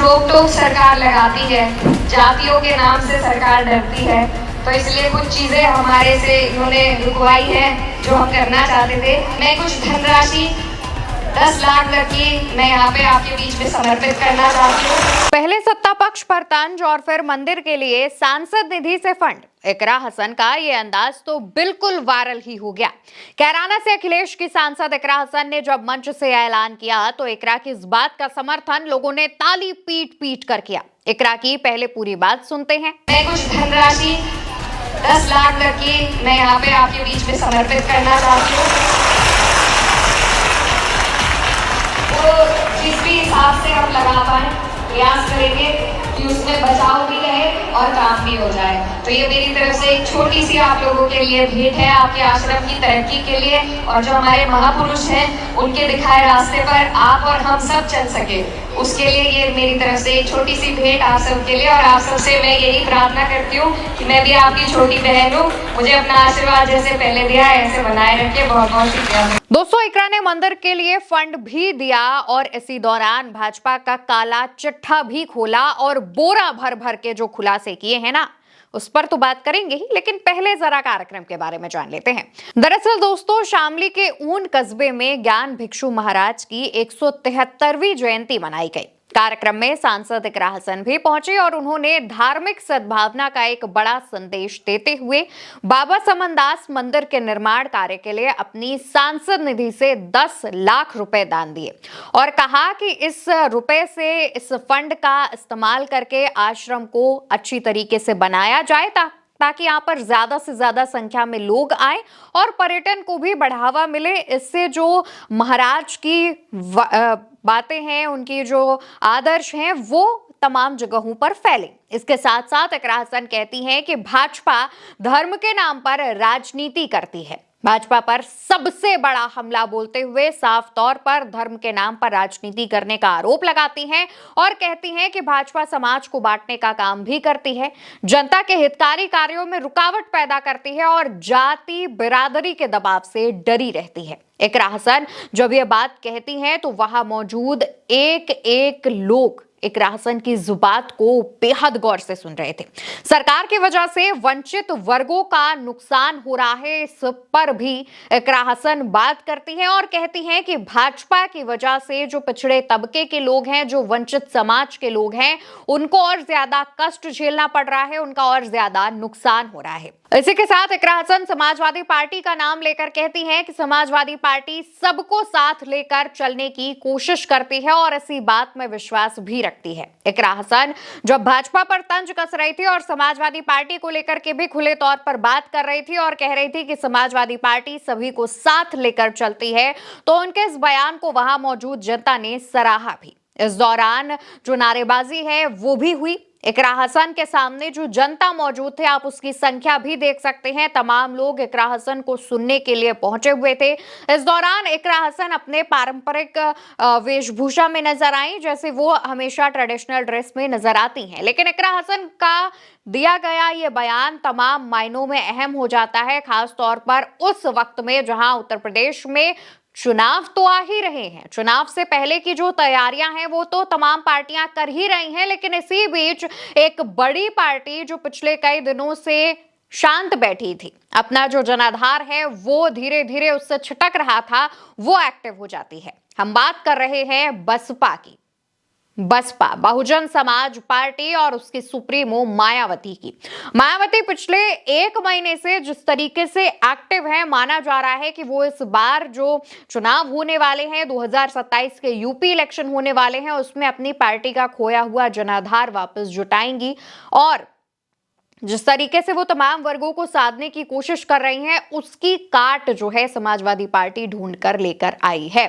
रोक टोक सरकार लगाती है, जातियों के नाम से सरकार डरती है, तो इसलिए कुछ चीजें हमारे से इन्होंने रुकवाई हैं जो हम करना चाहते थे। मैं कुछ धनराशि 10 लाख तक की मैं यहाँ पे आपके बीच में समर्पित करना चाहती हूँ। पहले सत्ता पक्ष पर तंज और फिर मंदिर के लिए सांसद निधि से फंड। इकरा हसन का ये अंदाज तो बिल्कुल वायरल ही हो गया। कैराना से अखिलेश की सांसद इकरा हसन ने जब मंच से ऐलान किया तो इकरा की इस बात का समर्थन लोगों ने ताली पीट पीट कर किया। इकरा की पहले पूरी बात सुनते हैं। मैं कुछ धनराशि 10 लाख तक की मैं यहाँ पे आपके बीच में समर्पित करना चाहती हूँ। तो जिस भी हिसाब से हम लगा पाए प्रयास करेंगे कि उसमें बचाव भी रहे और काम भी हो जाए। तो ये मेरी तरफ से एक छोटी सी आप लोगों के लिए भेंट है, आपके आश्रम की तरक्की के लिए, और जो हमारे महापुरुष हैं उनके दिखाए रास्ते पर आप और हम सब चल सके, उसके लिए ये मेरी तरफ से एक छोटी सी भेंट आप सबके लिए। और आप सबसे मैं यही प्रार्थना करती हूँ कि मैं भी आपकी छोटी बहन हूँ, मुझे अपना आशीर्वाद जैसे पहले दिया है ऐसे बनाए रखे। बहुत बहुत शुक्रिया। दोस्तों, इकरा ने मंदिर के लिए फंड भी दिया और इसी दौरान भाजपा का काला चिट्ठा भी खोला और बोरा भर भर के जो खुलासे किए हैं ना, उस पर तो बात करेंगे ही, लेकिन पहले जरा कार्यक्रम के बारे में जान लेते हैं। दरअसल दोस्तों, शामली के ऊन कस्बे में ज्ञान भिक्षु महाराज की 173वीं जयंती मनाई गई। कार्यक्रम में सांसद इकरा हसन भी पहुंचे और उन्होंने धार्मिक सद्भावना का एक बड़ा संदेश देते हुए बाबा समनदास मंदिर के निर्माण कार्य के लिए अपनी सांसद निधि से 10 लाख रुपए दान दिए और कहा कि इस रुपए से इस फंड का इस्तेमाल करके आश्रम को अच्छी तरीके से बनाया जाए ताकि यहाँ पर ज्यादा से ज्यादा संख्या में लोग आए और पर्यटन को भी बढ़ावा मिले। इससे जो महाराज की बातें हैं, उनकी जो आदर्श हैं, वो तमाम जगहों पर फैले। इसके साथ साथ इकरा हसन कहती हैं कि भाजपा धर्म के नाम पर राजनीति करती है। भाजपा पर सबसे बड़ा हमला बोलते हुए साफ तौर पर धर्म के नाम पर राजनीति करने का आरोप लगाती हैं और कहती हैं कि भाजपा समाज को बांटने का काम भी करती है, जनता के हितकारी कार्यों में रुकावट पैदा करती है और जाति बिरादरी के दबाव से डरी रहती है। इकरा हसन जब ये बात कहती हैं तो वहां मौजूद एक एक लोग इकरा हसन की जुबान को बेहद गौर से सुन रहे थे। सरकार की वजह से वंचित वर्गों का नुकसान हो रहा है, इस पर भी इकरा हसन बात करती हैं और कहती हैं कि भाजपा की वजह से जो पिछड़े तबके के लोग हैं, जो वंचित समाज के लोग हैं, उनको और ज्यादा कष्ट झेलना पड़ रहा है, उनका और ज्यादा नुकसान हो रहा है। इसी के साथ इकरा हसन समाजवादी पार्टी का नाम लेकर कहती हैं कि समाजवादी पार्टी सबको साथ लेकर चलने की कोशिश करती है और इसी बात में विश्वास भी रखती है। इकरा हसन जब भाजपा पर तंज कस रही थी और समाजवादी पार्टी को लेकर के भी खुले तौर पर बात कर रही थी और कह रही थी कि समाजवादी पार्टी सभी को साथ लेकर चलती है, तो उनके इस बयान को वहां मौजूद जनता ने सराहा भी। इस दौरान जो नारेबाजी है वो भी हुई। इकरा हसन के सामने जो जनता मौजूद थे, आप उसकी संख्या भी देख सकते हैं। तमाम लोग इकरा हसन को सुनने के लिए पहुंचे हुए थे। इस दौरान इकरा हसन अपने पारंपरिक वेशभूषा में नजर आई, जैसे वो हमेशा ट्रेडिशनल ड्रेस में नजर आती हैं। लेकिन इकरा हसन का दिया गया ये बयान तमाम मायनों में अहम हो जाता है, खास तौर पर उस वक्त में जहां उत्तर प्रदेश में चुनाव तो आ ही रहे हैं। चुनाव से पहले की जो तैयारियां हैं वो तो तमाम पार्टियां कर ही रही हैं, लेकिन इसी बीच एक बड़ी पार्टी जो पिछले कई दिनों से शांत बैठी थी, अपना जो जनाधार है वो धीरे धीरे उससे छिटक रहा था, वो एक्टिव हो जाती है। हम बात कर रहे हैं बसपा की। बसपा बहुजन समाज पार्टी और उसकी सुप्रीमो मायावती की। मायावती पिछले 1 महीने से जिस तरीके से एक्टिव है, माना जा रहा है कि वो इस बार जो चुनाव होने वाले हैं, 2027 के यूपी इलेक्शन होने वाले हैं, उसमें अपनी पार्टी का खोया हुआ जनाधार वापस जुटाएंगी और जिस तरीके से वो तमाम वर्गों को साधने की कोशिश कर रही हैं, उसकी काट जो है समाजवादी पार्टी ढूंढ कर लेकर आई है।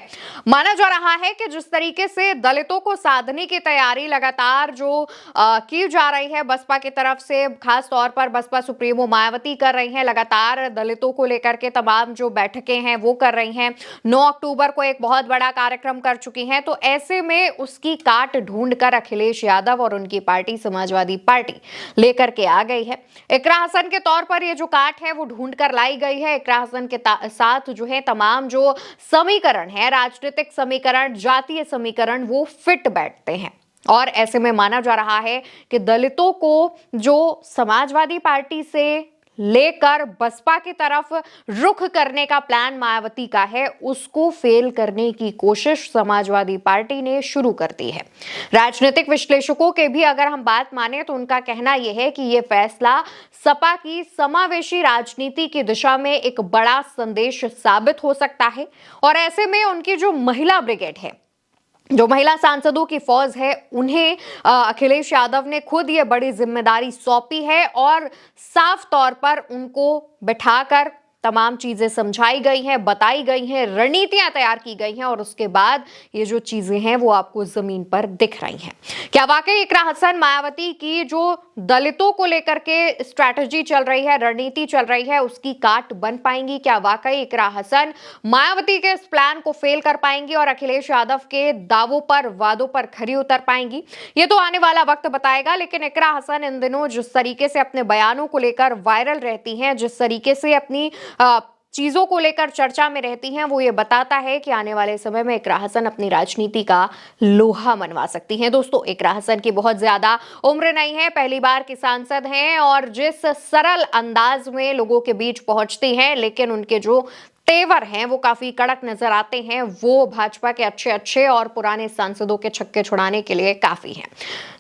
माना जा रहा है कि जिस तरीके से दलितों को साधने की तैयारी लगातार जो की जा रही है बसपा की तरफ से, खास तौर पर बसपा सुप्रीमो मायावती कर रही हैं, लगातार दलितों को लेकर के तमाम जो बैठकें हैं वो कर रही हैं। 9 अक्टूबर को एक बहुत बड़ा कार्यक्रम कर चुकी हैं, तो ऐसे में उसकी काट ढूंढ कर अखिलेश यादव और उनकी पार्टी समाजवादी पार्टी लेकर के आ गई है। इकरा हसन के तौर पर ये जो काट है वो ढूंढ कर लाई गई है। इकरा हसन के साथ जो है तमाम जो समीकरण है, राजनीतिक समीकरण, जातीय समीकरण, वो फिट बैठते हैं। और ऐसे में माना जा रहा है कि दलितों को जो समाजवादी पार्टी से लेकर बसपा की तरफ रुख करने का प्लान मायावती का है, उसको फेल करने की कोशिश समाजवादी पार्टी ने शुरू कर दी है। राजनीतिक विश्लेषकों के भी अगर हम बात माने तो उनका कहना यह है कि यह फैसला सपा की समावेशी राजनीति की दिशा में एक बड़ा संदेश साबित हो सकता है। और ऐसे में उनकी जो महिला ब्रिगेड है, जो महिला सांसदों की फौज है, उन्हें अखिलेश यादव ने खुद ये बड़ी जिम्मेदारी सौंपी है और साफ तौर पर उनको बिठाकर तमाम चीजें समझाई गई हैं, बताई गई हैं, रणनीतियां तैयार की गई हैं और उसके बाद ये जो चीजें हैं वो आपको जमीन पर दिख रही हैं। क्या वाकई इकरा हसन मायावती की जो दलितों को लेकर के स्ट्रैटेजी चल रही है, रणनीति चल रही है, उसकी काट बन पाएंगी? क्या वाकई इकरा हसन मायावती के इस प्लान को फेल कर पाएंगी और अखिलेश यादव के दावों पर, वादों पर खरी उतर पाएंगी? ये तो आने वाला वक्त बताएगा। लेकिन इकरा हसन इन दिनों जिस तरीके से अपने बयानों को लेकर वायरल रहती हैं, जिस तरीके से अपनी चीजों को लेकर चर्चा में रहती हैं, वो ये बताता है कि आने वाले समय में इकरा हसन अपनी राजनीति का लोहा मनवा सकती हैं। दोस्तों, इकरा हसन की बहुत ज्यादा उम्र नहीं है, पहली बार की सांसद हैं और जिस सरल अंदाज में लोगों के बीच पहुंचती हैं, लेकिन उनके जो तेवर हैं वो काफी कड़क नजर आते हैं। वो भाजपा के अच्छे और पुराने सांसदों के छक्के छुड़ाने के लिए काफी हैं।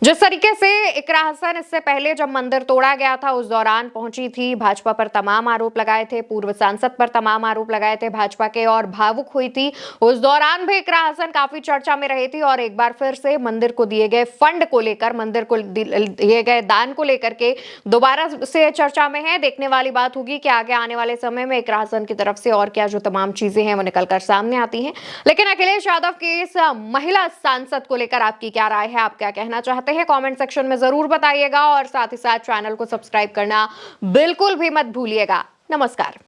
जिस तरीके से इकरा हसन इससे पहले जब मंदिर तोड़ा गया था उस दौरान पहुंची थी, भाजपा पर तमाम आरोप लगाए थे, पूर्व सांसद पर तमाम आरोप लगाए थे भाजपा के, और भावुक हुई थी। उस दौरान भी इकरा हसन काफी चर्चा में रही थी और एक बार फिर से मंदिर को दिए गए फंड को लेकर, मंदिर को दिए गए दान को लेकर के दोबारा से चर्चा में है। देखने वाली बात होगी कि आगे आने वाले समय में इकरा हसन की तरफ से और क्या जो तमाम चीजें हैं वो निकलकर सामने आती हैं। लेकिन अखिलेश यादव की इस महिला सांसद को लेकर आपकी क्या राय है, आप क्या कहना चाहते हैं, कमेंट सेक्शन में जरूर बताइएगा और साथ ही साथ चैनल को सब्सक्राइब करना बिल्कुल भी मत भूलिएगा। नमस्कार।